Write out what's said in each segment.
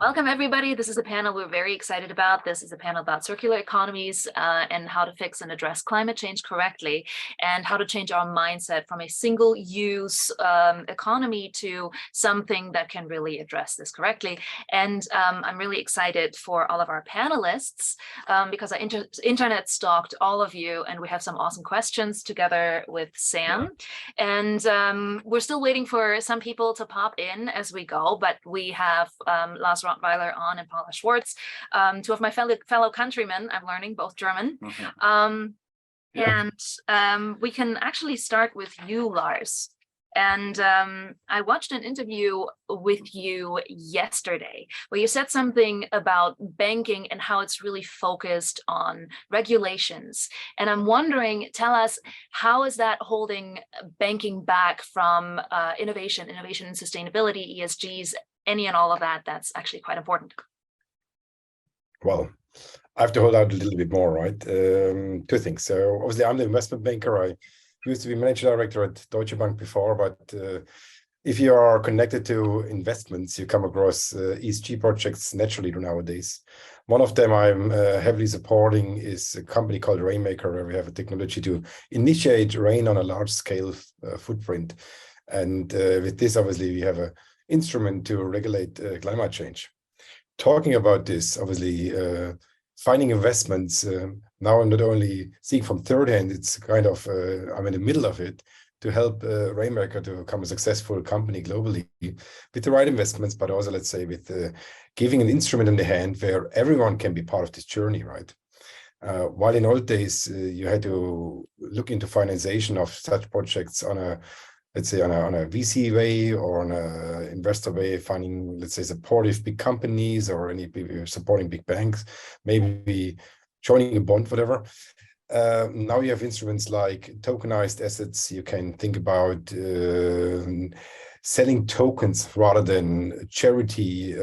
Welcome, everybody. This is a panel we're very excited about. This is a panel about circular economies and how to fix and address climate change correctly, and how to change our mindset from a single-use economy to something that can really address this correctly. And I'm really excited for all of our panelists because I internet stalked all of you, and we have some awesome questions together with Sam. And we're still waiting for some people to pop in as we go, but we have Lars Rottweiler on and Paula Schwartz, two of my fellow countrymen. I'm learning both German. And we can actually start with you, Lars. And I watched an interview with you yesterday where you said something about banking and how it's really focused on regulations. And I'm wondering, tell us, how is that holding banking back from innovation and sustainability, ESGs, any and all of that? That's actually quite important. Well, I have to hold out a little bit more, right? Two things. So obviously I'm the investment banker. I used to be manager director at Deutsche Bank before, but if you are connected to investments, you come across ESG projects naturally nowadays. One of them I'm heavily supporting is a company called Rainmaker, where we have a technology to initiate rain on a large scale footprint. And with this, obviously, we have an instrument to regulate climate change. Talking about this, obviously, finding investments, now I'm not only seeing from third hand, it's kind of, I'm in the middle of it to help Rainmaker to become a successful company globally with the right investments, but also, let's say, with giving an instrument in the hand where everyone can be part of this journey, right? While in old days, you had to look into financing of such projects on a, let's say, on a VC way or on a investor way, finding, let's say, supportive big companies or any supporting big banks, maybe joining a bond, whatever. Now you have instruments like tokenized assets. You can think about selling tokens rather than charity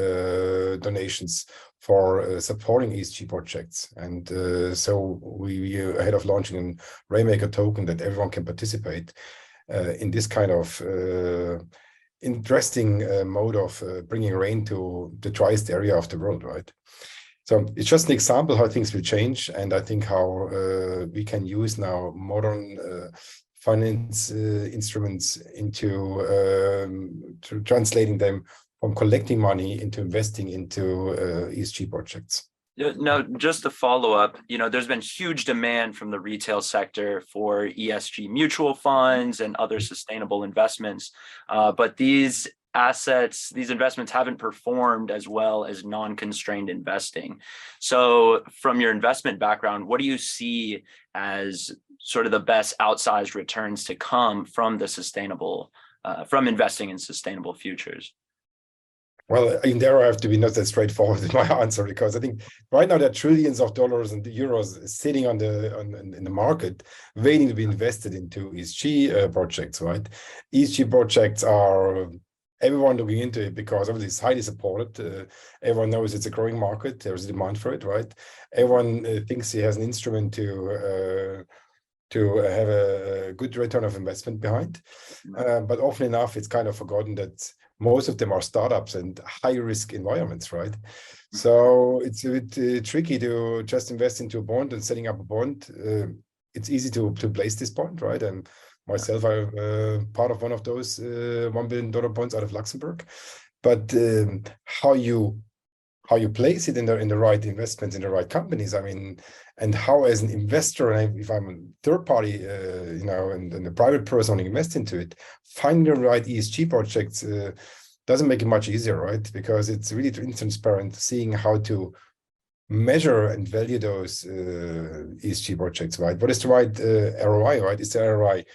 donations for supporting ESG projects. And so we are ahead of launching a Rainmaker token that everyone can participate in this kind of interesting mode of bringing rain to the driest area of the world, right? So it's just an example how things will change, and I think how we can use now modern finance instruments into translating them from collecting money into investing into ESG projects. No, just to follow up, there's been huge demand from the retail sector for ESG mutual funds and other sustainable investments, but these investments haven't performed as well as non-constrained investing. So from your investment background, what do you see as sort of the best outsized returns to come from from investing in sustainable futures? Well, in there I have to be not that straightforward in my answer, because I think right now there are trillions of dollars and euros sitting in the market waiting to be invested into ESG projects, right? ESG projects are everyone looking into it because obviously it's highly supported. Everyone knows it's a growing market. There's a demand for it, right? Everyone thinks he has an instrument to have a good return of investment behind. But often enough, it's kind of forgotten that most of them are startups and high-risk environments, right? So it's a bit tricky to just invest into a bond and setting up a bond. It's easy to place this bond, right? And myself, I'm part of one of those $1 billion bonds out of Luxembourg. But how you place it in the right investments, in the right companies, I mean, and how as an investor, and if I'm a third party, and a private person invest into it, finding the right ESG projects doesn't make it much easier, right? Because it's really transparent, seeing how to measure and value those ESG projects, right? What is the right ROI, right? Is the ROI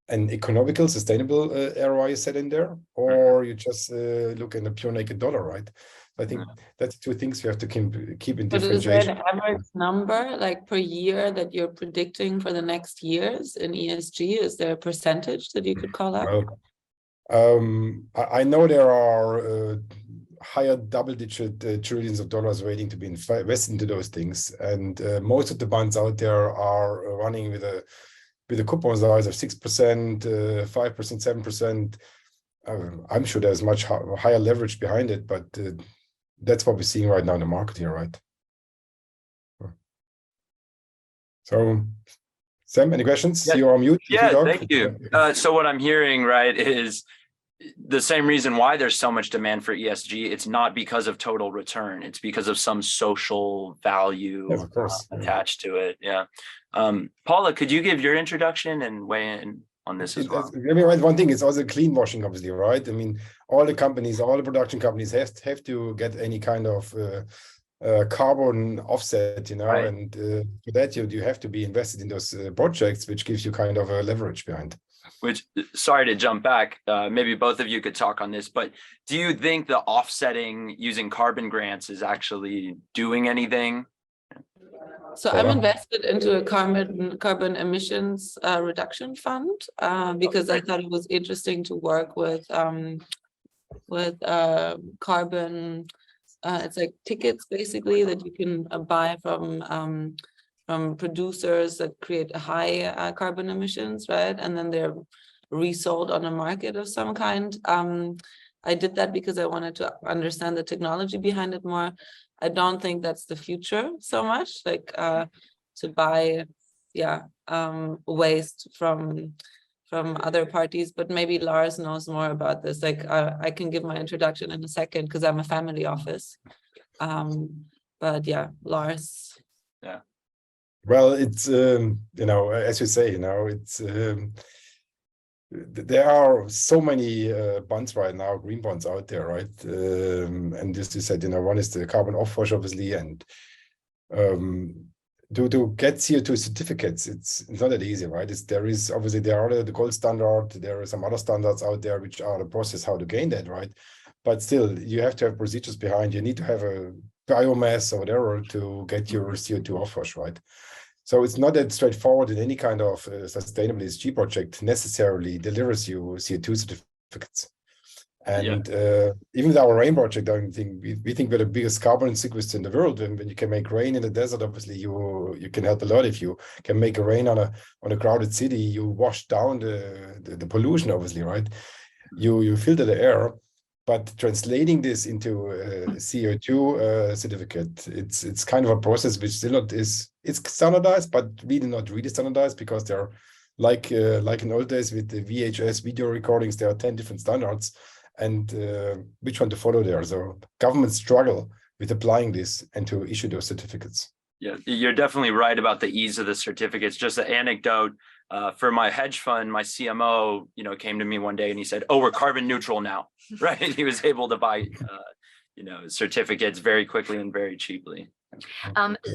an economical, sustainable ROI set in there, or you just look at the pure naked dollar, right? I think that's two things we have to keep in differentiation. But is there an average number, like per year, that you're predicting for the next years in ESG? Is there a percentage that you could call out? Well, I know there are higher double-digit trillions of dollars waiting to be invested into those things, and most of the bonds out there are running with a coupon size of 6%, 5%, 7%. I'm sure there's much higher leverage behind it, but that's what we're seeing right now in the market here, right? So, Sam, any questions? Yeah. You're on mute. Yeah, thank you. So what I'm hearing, right, is the same reason why there's so much demand for ESG. It's not because of total return. It's because of some social value Yes, of course. attached to it. Yeah. Paula, could you give your introduction and weigh in on this as well? I mean, right, one thing is also clean washing, obviously, right? I mean, all the companies, all the production companies have to get any kind of carbon offset, you know, Right. and for that you have to be invested in those projects, which gives you kind of a leverage behind. Which, sorry to jump back, maybe both of you could talk on this, but do you think the offsetting using carbon grants is actually doing anything? So I'm invested into a carbon emissions reduction fund because I thought it was interesting to work with carbon. It's like tickets basically that you can buy from producers that create high carbon emissions, right? And then they're resold on a market of some kind. I did that because I wanted to understand the technology behind it more. I don't think that's the future so much, like to buy, waste from other parties, but maybe Lars knows more about this. Like I can give my introduction in a second because I'm a family office. But yeah, Lars. Yeah. Well, it's you know, as you say, you know, it's there are so many bonds right now, green bonds out there, right? And just you said, you know, one is the carbon offwash, obviously, and to get CO2 certificates, it's not that easy, right? There are the gold standard, there are some other standards out there which are the process how to gain that, right? But still, you have to have procedures behind. You need to have a biomass or whatever to get your CO2 offwash, right? So it's not that straightforward in any kind of sustainable ESG project necessarily delivers you CO2 certificates. And even with our rain project, I think we think we're the biggest carbon sequester in the world. And when you can make rain in the desert, obviously you can help a lot. If you can make a rain on a crowded city, you wash down the pollution, obviously, right? You filter the air. But translating this into a CO2 certificate, it's kind of a process which still not is, it's standardized, but really not really standardized, because they're like in old days with the VHS video recordings, there are 10 different standards, and which one to follow there. So governments struggle with applying this and to issue those certificates. Yeah, you're definitely right about the ease of the certificates. Just an anecdote, for my hedge fund, my CMO, came to me one day and he said, "Oh, we're carbon neutral now," right? He was able to buy, certificates very quickly and very cheaply.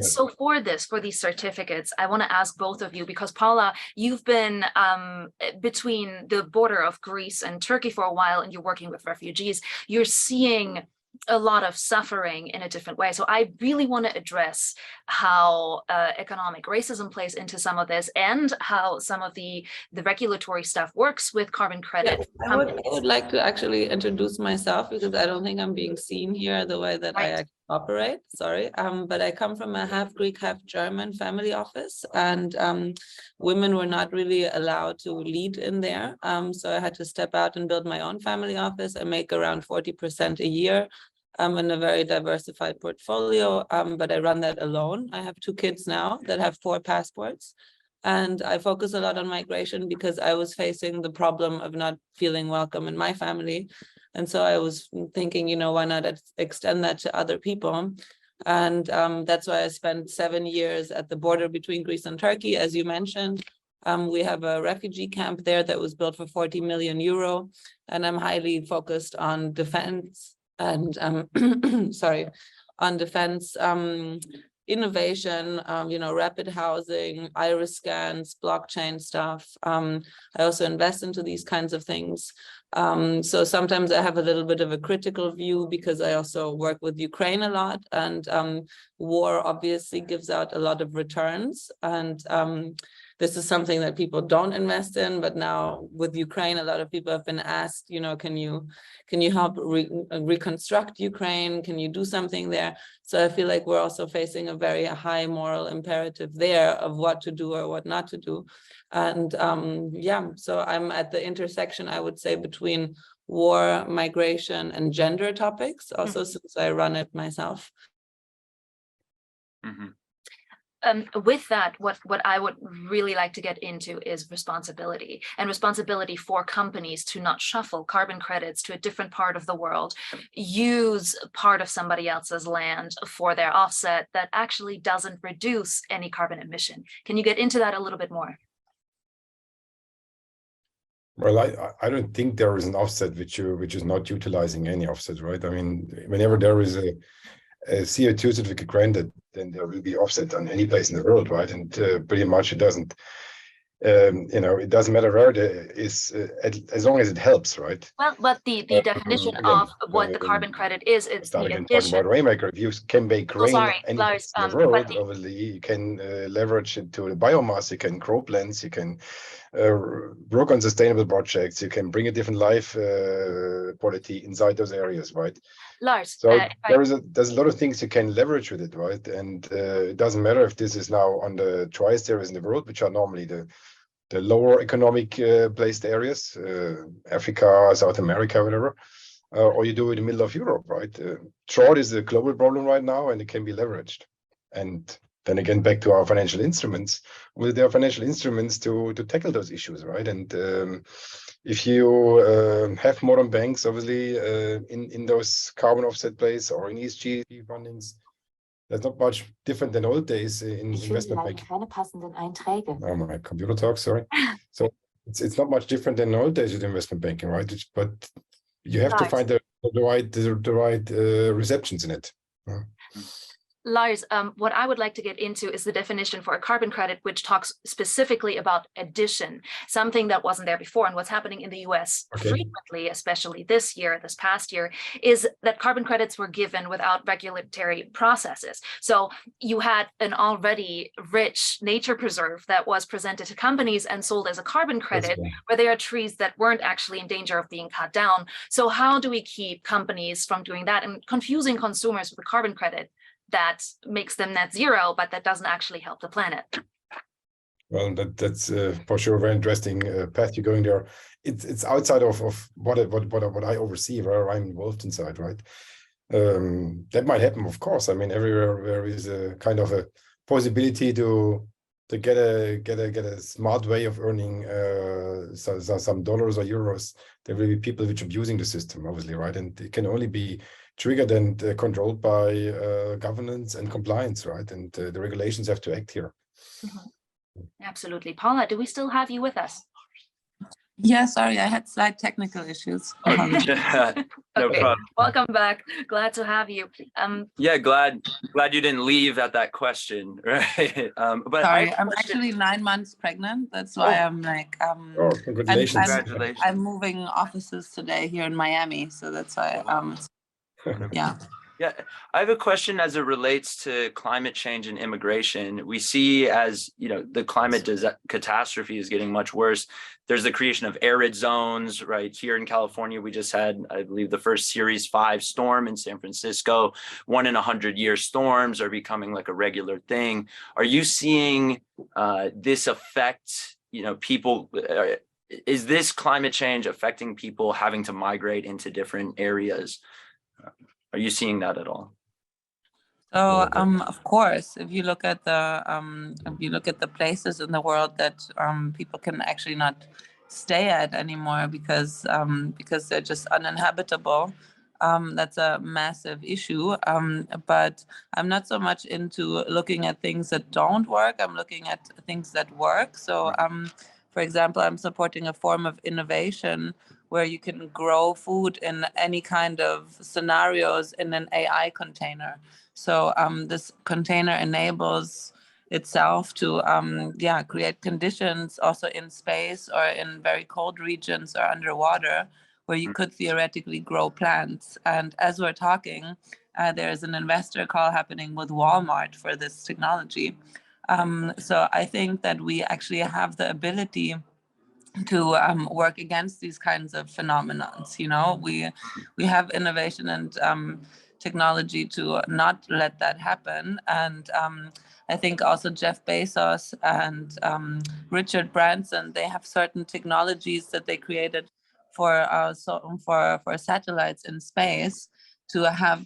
So for these certificates, I want to ask both of you, because Paula, you've been between the border of Greece and Turkey for a while, and you're working with refugees. You're seeing a lot of suffering in a different way. So I really want to address how economic racism plays into some of this, and how some of the regulatory stuff works with carbon credit. Yeah, I would like to actually introduce myself, because I don't think I'm being seen here the way that I operate. Sorry. But I come from a half Greek, half German family office, and women were not really allowed to lead in there. So I had to step out and build my own family office. I make around 40% a year. I'm in a very diversified portfolio, but I run that alone. I have 2 kids now that have 4 passports. And I focus a lot on migration because I was facing the problem of not feeling welcome in my family. And so I was thinking, why not extend that to other people? And that's why I spent 7 years at the border between Greece and Turkey, as you mentioned. We have a refugee camp there that was built for 40 million euro. And I'm highly focused on defense and, on defense innovation, rapid housing, iris scans, blockchain stuff. I also invest into these kinds of things. So sometimes I have a little bit of a critical view, because I also work with Ukraine a lot, and war obviously gives out a lot of returns. And this is something that people don't invest in, but now with Ukraine, a lot of people have been asked, you know, can you help reconstruct Ukraine? Can you do something there? So I feel like we're also facing a very high moral imperative there of what to do or what not to do. And yeah, so I'm at the intersection, I would say, between war, migration, and gender topics, also since I run it myself. With that, what I would really like to get into is responsibility, and responsibility for companies to not shuffle carbon credits to a different part of the world, use part of somebody else's land for their offset that actually doesn't reduce any carbon emission. Can you get into that a little bit more? Well, I don't think there is an offset which is not utilizing any offset, right? I mean, whenever there is a CO2 certificate granted, then there will be offset on any place in the world, right? And pretty much it doesn't, you know, it doesn't matter where it is, as long as it helps, right? Well, but the definition of what the carbon credit is, it's the talking addition. about Rainmaker. If you can make rain any Lars, place in the world, obviously you can leverage it to the biomass, you can grow plants, you can work on sustainable projects, you can bring a different life quality inside those areas, right? Lars, so there's a lot of things you can leverage with it, right? And it doesn't matter if this is now on the driest areas in the world, which are normally the lower economic placed areas, Africa, South America, whatever, or you do it in the middle of Europe, right? Drought is a global problem right now, and it can be leveraged. And then again, back to our financial instruments. Well, there are financial instruments to tackle those issues, right? And if you have modern banks, obviously, in those carbon offset plays or in ESG fundings, that's not much different than old days in investment banking. Oh, my computer talks, sorry. So it's not much different than old days with investment banking, right? But you have to find the right receptions in it. Lars, what I would like to get into is the definition for a carbon credit, which talks specifically about addition, something that wasn't there before. And what's happening in the US frequently, especially this past year, is that carbon credits were given without regulatory processes. So you had an already rich nature preserve that was presented to companies and sold as a carbon credit, where there are trees that weren't actually in danger of being cut down. So how do we keep companies from doing that and confusing consumers with a carbon credit that makes them net zero, but that doesn't actually help the planet? Well, that's for sure a very interesting path you're going there. It's outside of what I oversee, where I'm involved inside, right? That might happen, of course. I mean, everywhere there is a kind of a possibility to get a smart way of earning some dollars or euros. There will be people which are abusing the system, obviously, right? And it can only be triggered and controlled by governance and compliance, right? And the regulations have to act here. Absolutely. Paula, do we still have you with us? Yeah, sorry, I had slight technical issues. No problem. Welcome back. Glad to have you. Yeah, glad you didn't leave at that question, right? But sorry, I'm actually 9 months pregnant. That's why I'm like, congratulations. Congratulations. I'm moving offices today here in Miami, so that's why yeah. Yeah, I have a question as it relates to climate change and immigration. We see, as you know, the climate catastrophe is getting much worse. There's the creation of arid zones, right? Here in California, we just had, I believe, the first Series 5 storm in San Francisco. 1 in 100-year storms are becoming like a regular thing. Are you seeing this affect, you know, people? Is this climate change affecting people having to migrate into different areas? Are you seeing that at all? So of course, if you look at the places in the world that people can actually not stay at anymore because they're just uninhabitable, that's a massive issue. But I'm not so much into looking at things that don't work. I'm looking at things that work. So for example, I'm supporting a form of innovation where you can grow food in any kind of scenarios in an AI container. So this container enables itself to create conditions also in space or in very cold regions or underwater where you could theoretically grow plants. And as we're talking, there is an investor call happening with Walmart for this technology. So I think that we actually have the ability to work against these kinds of phenomenons. You know, we have innovation and technology to not let that happen. And I think also Jeff Bezos and Richard Branson, they have certain technologies that they created for satellites in space to have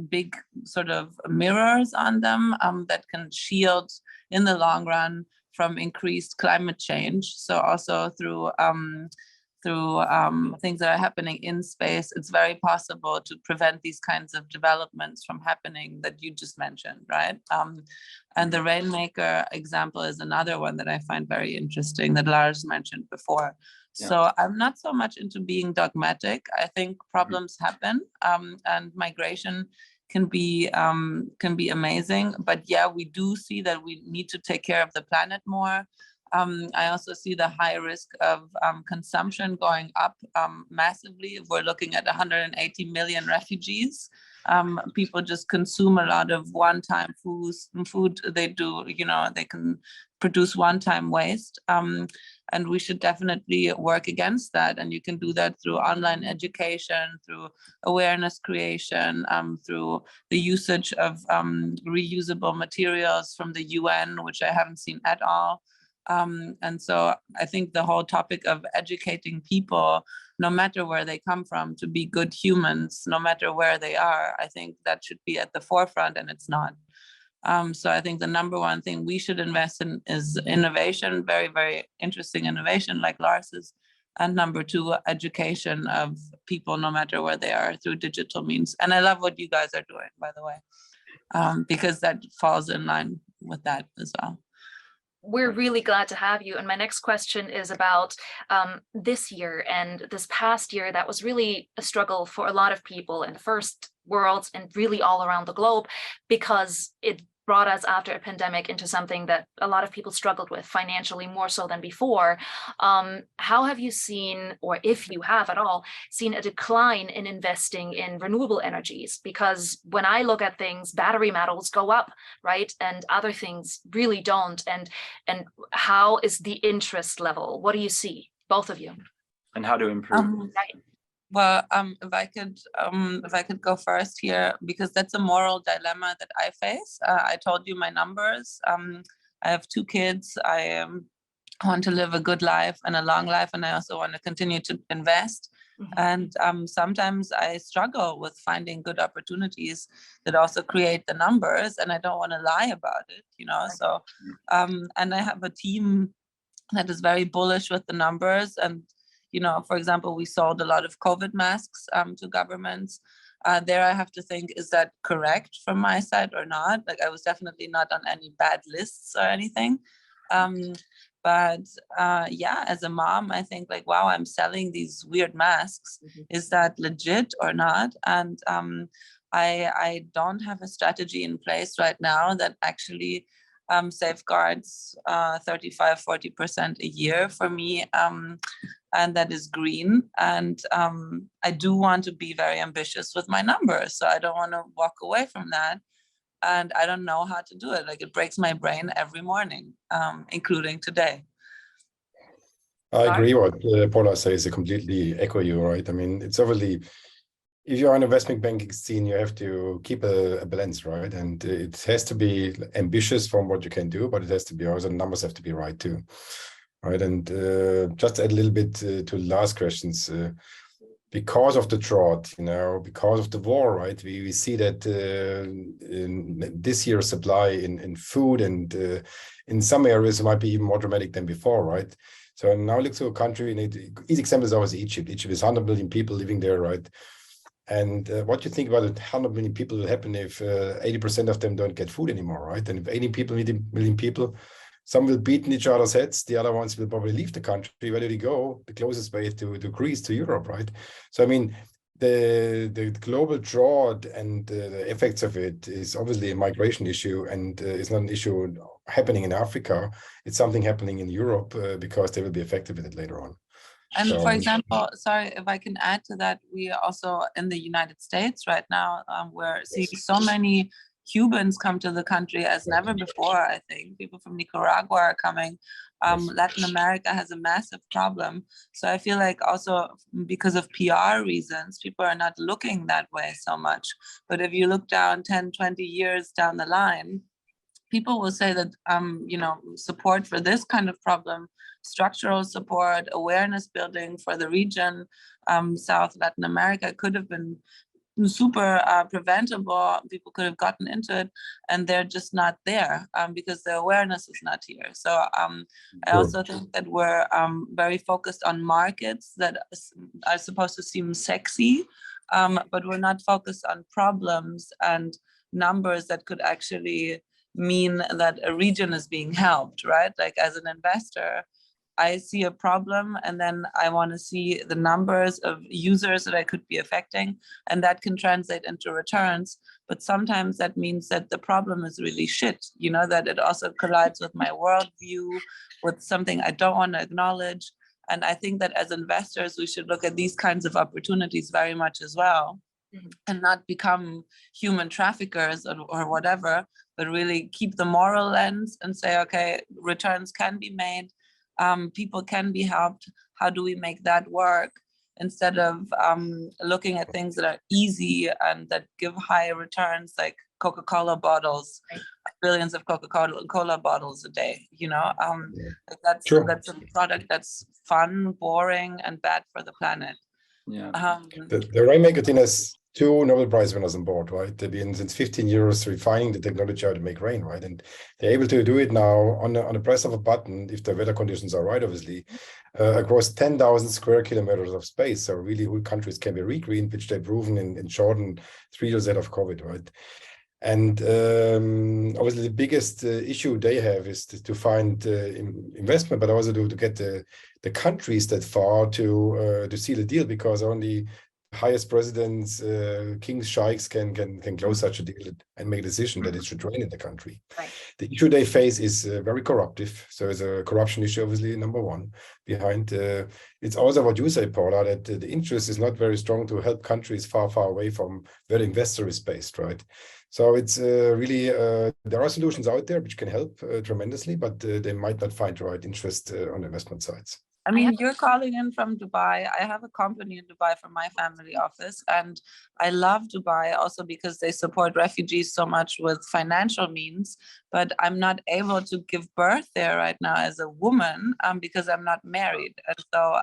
big sort of mirrors on them that can shield in the long run from increased climate change. So also through things that are happening in space, it's very possible to prevent these kinds of developments from happening that you just mentioned, right? And the Rainmaker example is another one that I find very interesting that Lars mentioned before. Yeah. So I'm not so much into being dogmatic. I think problems happen, and migration can be amazing. But yeah, we do see that we need to take care of the planet more. I also see the high risk of consumption going up massively. If we're looking at 180 million refugees, people just consume a lot of one-time food. They do, you know, they can produce one-time waste. And we should definitely work against that. And you can do that through online education, through awareness creation, through the usage of reusable materials from the UN, which I haven't seen at all. And so I think the whole topic of educating people, no matter where they come from, to be good humans, no matter where they are, I think that should be at the forefront, and it's not. So I think the number one thing we should invest in is innovation, very, very interesting innovation like Lars's. And number two, education of people, no matter where they are, through digital means. And I love what you guys are doing, by the way, because that falls in line with that as well. We're really glad to have you. And my next question is about this year and this past year that was really a struggle for a lot of people in the first world and really all around the globe, because it brought us after a pandemic into something that a lot of people struggled with financially more so than before. How have you seen, or if you have at all, seen a decline in investing in renewable energies? Because when I look at things, battery metals go up, right? And other things really don't. And how is the interest level? What do you see, both of you? And how to improve? Right. Well, if I could go first here, because that's a moral dilemma that I face. I told you my numbers. I have 2 kids. I want to live a good life and a long life, and I also want to continue to invest. Mm-hmm. And sometimes I struggle with finding good opportunities that also create the numbers, and I don't want to lie about it, you know. So, and I have a team that is very bullish with the numbers. And you know, for example, we sold a lot of COVID masks to governments. There I have to think, is that correct from my side or not? Like, I was definitely not on any bad lists or anything. But yeah, as a mom, I think like, wow, I'm selling these weird masks. Mm-hmm. Is that legit or not? And I don't have a strategy in place right now that actually safeguards 35-40% a year for me, and that is green. And I do want to be very ambitious with my numbers, so I don't want to walk away from that. And I don't know how to do it. Like, it breaks my brain every morning, including today. I agree what Paula says. I completely echo you, right? I mean, it's obviously, if you're an investment banking scene, you have to keep a balance, right? And it has to be ambitious from what you can do, but it has to be also, numbers have to be right too, right? And just add a little bit to last questions. Because of the drought, you know, because of the war, right? We see that in this year's supply in food and in some areas it might be even more dramatic than before, right? So now look to a country, and easy example is always Egypt. Egypt is 100 million people living there, right? And what do you think about it? 100 million people will happen if 80% of them don't get food anymore, right? And if 80 million people, some will beat in each other's heads, the other ones will probably leave the country. Where do they go? The closest way is to Greece, to Europe, right? So, I mean, the global drought and the effects of it is obviously a migration issue, and it's not an issue happening in Africa. It's something happening in Europe because they will be affected with it later on. And so, for example, sorry, if I can add to that, we also in the United States right now, we're seeing so many Cubans come to the country as never before, I think. People from Nicaragua are coming. Latin America has a massive problem. So I feel like also because of PR reasons, people are not looking that way so much. But if you look down 10, 20 years down the line, people will say that, support for this kind of problem, structural support, awareness building for the region, South Latin America could have been super preventable. People could have gotten into it, and they're just not there because the awareness is not here. So I also think that we're very focused on markets that are supposed to seem sexy, but we're not focused on problems and numbers that could actually mean that a region is being helped, right? Like as an investor, I see a problem and then I want to see the numbers of users that I could be affecting, and that can translate into returns. But sometimes that means that the problem is really shit, that it also collides with my worldview, with something I don't want to acknowledge. And I think that as investors, we should look at these kinds of opportunities very much as well, and not become human traffickers or whatever, but really keep the moral lens and say, okay, returns can be made. People can be helped. How do we make that work? Instead of looking at things that are easy and that give high returns, like Coca-Cola bottles, billions of Coca-Cola bottles a day. That's a product that's fun, boring, and bad for the planet. Yeah. The Rainmaker team has 2 Nobel Prize winners on board, right? They've been since 15 years refining the technology how to make rain, right? And they're able to do it now on the press of a button, if the weather conditions are right, obviously, across 10,000 square kilometers of space. So really whole countries can be re-greened, which they've proven in Jordan 3 years ahead of COVID, right? And obviously the biggest issue they have is to find investment, but also to get the countries that far to seal the deal, because only highest presidents, kings, sheikhs can close such a deal and make a decision that it should rain in the country. Right. The issue they face is very corruptive. So it's a corruption issue, obviously, number one behind. It's also what you say, Paula, that the interest is not very strong to help countries far, far away from where the investor is based, right? So it's really, there are solutions out there which can help tremendously, but they might not find the right interest on the investment sides. I mean, you're calling in from Dubai. I have a company in Dubai from my family office, and I love Dubai also because they support refugees so much with financial means, but I'm not able to give birth there right now as a woman because I'm not married. And so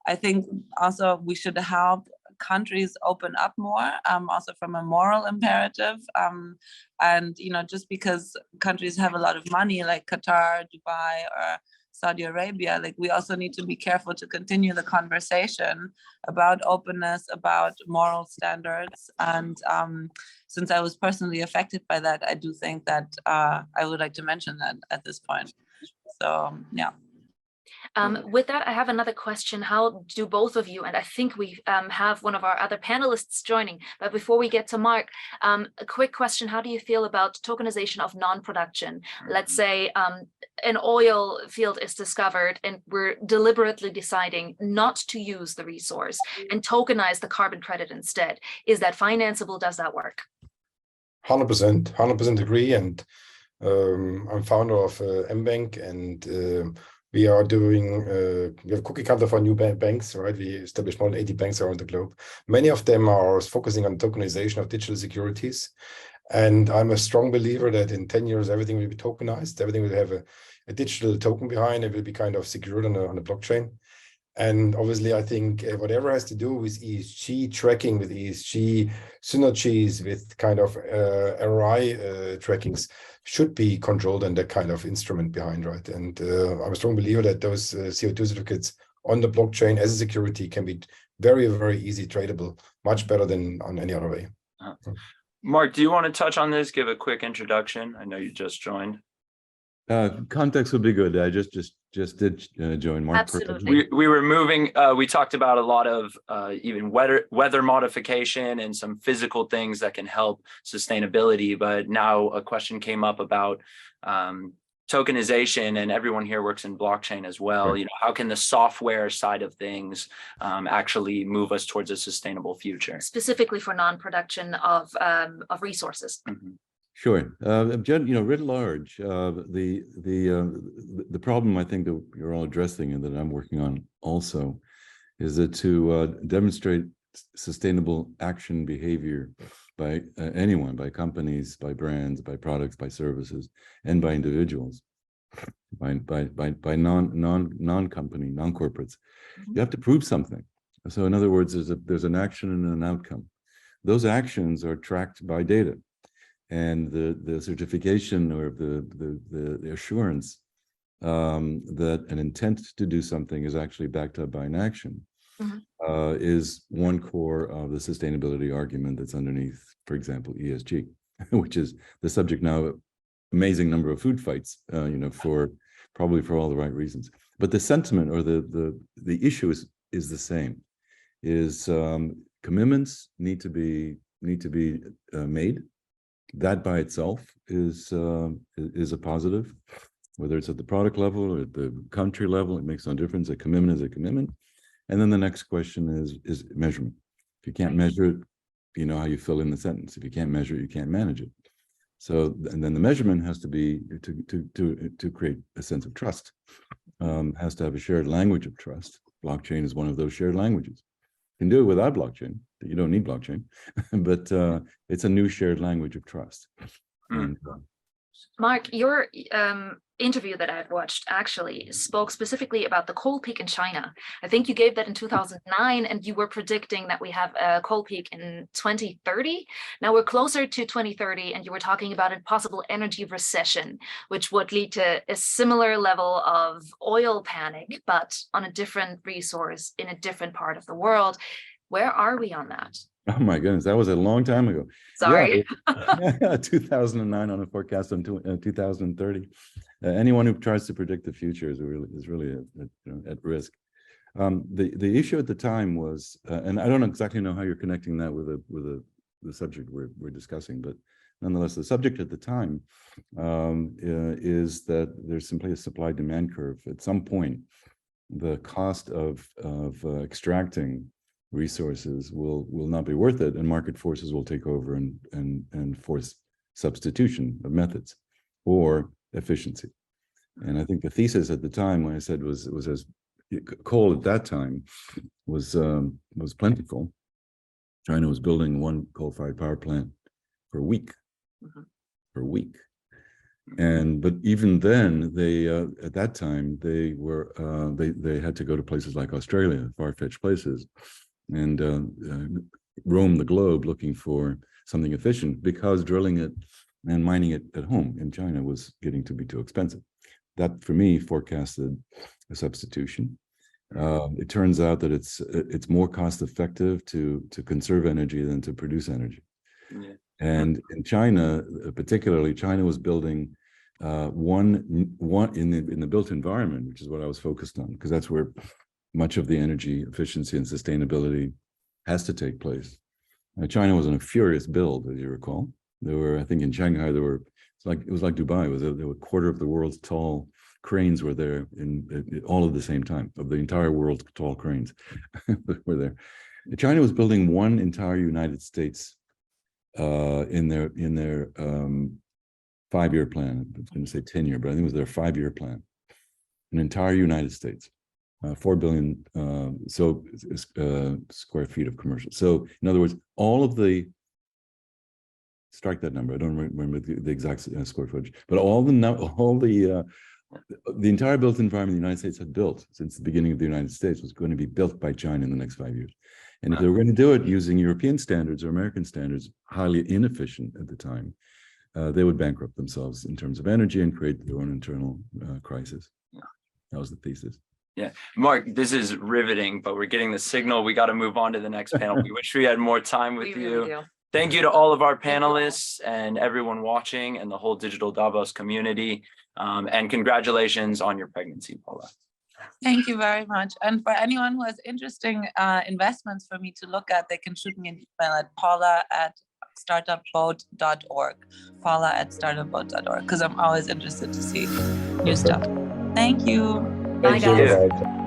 I think also we should help countries open up more, also from a moral imperative. And, just because countries have a lot of money like Qatar, Dubai, or Saudi Arabia, like we also need to be careful to continue the conversation about openness, about moral standards. And since I was personally affected by that, I do think that I would like to mention that at this point. So, yeah. With that, I have another question. How do both of you, and I think we have one of our other panelists joining, but before we get to Mark, a quick question. How do you feel about tokenization of non-production? Let's say an oil field is discovered and we're deliberately deciding not to use the resource and tokenize the carbon credit instead. Is that financeable? Does that work? 100% agree. And I'm founder of mBank, and we are doing, we have a cookie cutter for new banks, right? We established more than 80 banks around the globe. Many of them are focusing on tokenization of digital securities. And I'm a strong believer that in 10 years, everything will be tokenized. Everything will have a digital token behind. It will be kind of secured on a blockchain. And obviously, I think whatever has to do with ESG tracking, with ESG synergies, with kind of ROI trackings, should be controlled and that kind of instrument behind, right? And I'm a strong believer that those CO2 certificates on the blockchain as a security can be very, very easy tradable, much better than on any other way. Mark, do you want to touch on this? Give a quick introduction. I know you just joined. Context would be good. I just did join. Mark. Absolutely. We were moving. We talked about a lot of even weather modification and some physical things that can help sustainability. But now a question came up about tokenization, and everyone here works in blockchain as well. Right. How can the software side of things actually move us towards a sustainable future? Specifically for non-production of resources. Mm-hmm. Sure. Writ large, the problem I think that you're all addressing and that I'm working on also is that to demonstrate sustainable action behavior by anyone, by companies, by brands, by products, by services, and by individuals, by non-company, non-corporates, you have to prove something. So in other words, there's an action and an outcome. Those actions are tracked by data. And the certification or the assurance that an intent to do something is actually backed up by an action is one core of the sustainability argument that's underneath, for example, ESG, which is the subject now of amazing number of food fights, probably for all the right reasons. But the sentiment or the issue is the same. Is commitments need to be made. That by itself is a positive, whether it's at the product level or at the country level, it makes no difference. A commitment is a commitment. And then the next question is measurement. If you can't measure it, you know how you fill in the sentence. If you can't measure it, you can't manage it. So, and then the measurement has to be to create a sense of trust, has to have a shared language of trust. Blockchain is one of those shared languages. You can do it without blockchain. You don't need blockchain, but it's a new shared language of trust. And, Mark, your interview that I've watched actually spoke specifically about the coal peak in China. I think you gave that in 2009, and you were predicting that we have a coal peak in 2030. Now we're closer to 2030, and you were talking about a possible energy recession, which would lead to a similar level of oil panic, but on a different resource in a different part of the world. Where are we on that? oh my goodness, that was a long time ago. Sorry. Yeah, 2009 on a forecast on 2030. Anyone who tries to predict the future is really at risk. The issue at the time was, and I don't exactly know how you're connecting that with the subject we're discussing, but nonetheless, the subject at the time is that there's simply a supply-demand curve. At some point, the cost of extracting resources will not be worth it, and market forces will take over and force substitution of methods or efficiency. And I think the thesis at the time, when I said was as coal at that time was plentiful. China was building one coal-fired power plant per week, and but even then they at that time they were they had to go to places like Australia, far-fetched places, and roam the globe looking for something efficient, because drilling it and mining it at home in China was getting to be too expensive. That, for me, forecasted a substitution. It turns out that it's more cost effective to conserve energy than to produce energy. Yeah. And in China, particularly, China was building one in the built environment, which is what I was focused on, because that's where much of the energy efficiency and sustainability has to take place. China was on a furious build, as you recall. There were, I think, in Shanghai, it was like Dubai. There were a quarter of the world's tall cranes were there in all at the same time, of the entire world's tall cranes were there. China was building one entire United States in their 5-year plan. I was going to say 10-year, but I think it was their 5-year plan. An entire United States, 4 billion square feet of commercial. So in other words, all of the, strike that number, I don't remember the exact square footage, but the entire built environment the United States had built since the beginning of the United States was going to be built by China in the next 5 years. And if they were going to do it using European standards or American standards, highly inefficient at the time, they would bankrupt themselves in terms of energy and create their own internal crisis. Yeah. That was the thesis. Yeah, Mark, this is riveting, but we're getting the signal. We got to move on to the next panel. We wish we had more time with you. Really do. Thank you to all of our panelists and everyone watching and the whole Digital Davos community. And congratulations on your pregnancy, Paula. Thank you very much. And for anyone who has interesting investments for me to look at, they can shoot me an email at paula@startupboat.org, paula@startupboat.org, because I'm always interested to see new stuff. Thank you. Thank you.